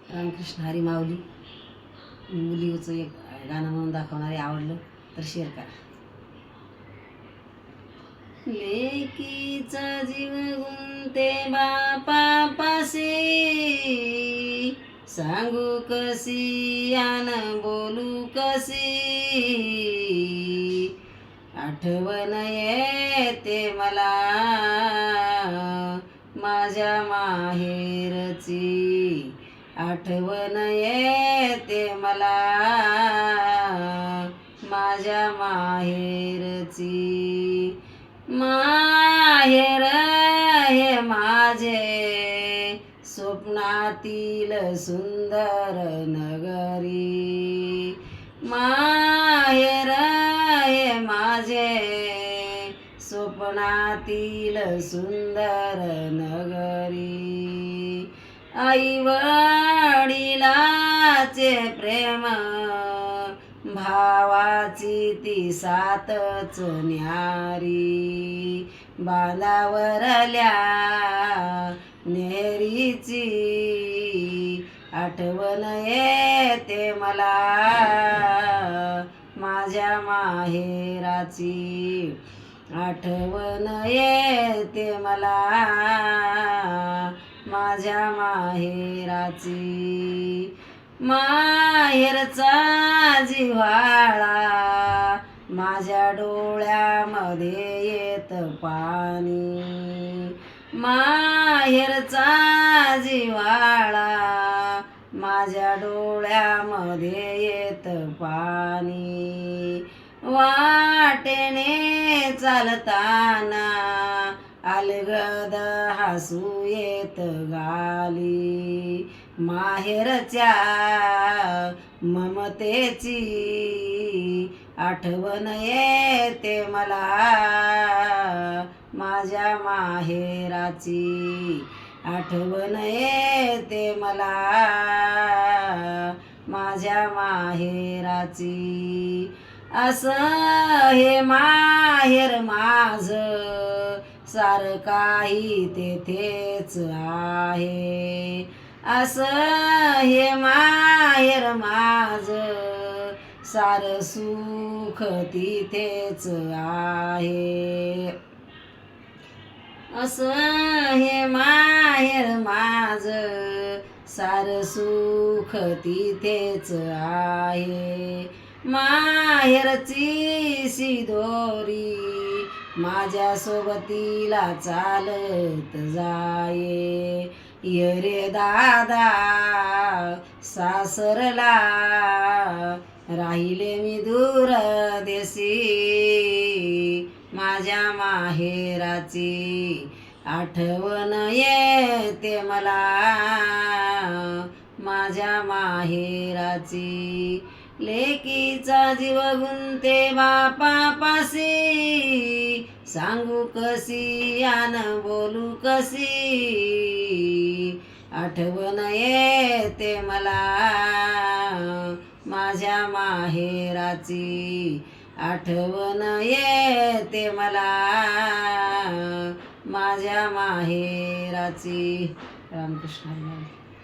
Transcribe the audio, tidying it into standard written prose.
रामकृष्ण हरी माऊली. मुलीचं एक गाणं म्हणून दाखवणारे, आवडलं तर शेअर करा. लेकीचा जीव गुंते बापापाशी, सांगू कशी यान बोलू कशी. आठवण येते मला माझ्या माहेरची, आठवण येते मला माझ्या माहेरची. माहेर हे माझे स्वप्नातील सुंदर नगरी, माहेर हे माझे स्वप्नातील सुंदर नगरी. आई वडिलाचे प्रेम, भावाची ती सातच न्यारी. बांधावरल्या नेरीची आठवण येते मला माझ्या माहेराची, आठवण येते मला माझ्या माहेराची. माहेरचा जिव्हाळा माझ्या डोळ्यामध्ये येत पाणी, माहेरचा जिव्हाळा माझ्या डोळ्यामध्ये येत पाणी. वाटेने चालताना अलगद हसू येत गाली, माहेरच्या ममतेची आठवण येते मला माझ्या माहेराची, आठवण येते मला माझ्या माहेराची. असं हे माहेर माझं, सारं काही तेथेच आहे. असं हे माहेर माझं, सारं सुख तिथेच आहे. असं हे माहेर माझं, सारं सुख तिथेच आहे. माहेरची शिदोरी माझ्या सोबतीला चालत जाये. ये रे दादा सासरला, राहिले मी दूर देशी माझ्या माहेराची, आठवण येते मला माझ्या माहेराची. लेकीचा जीव गुंते बापापाशी, सांगू कशी यान बोलू कशी. आठवण येते मला माझ्या माहेराची, आठवण येते मला माझ्या माहेराची. रामकृष्ण हरी.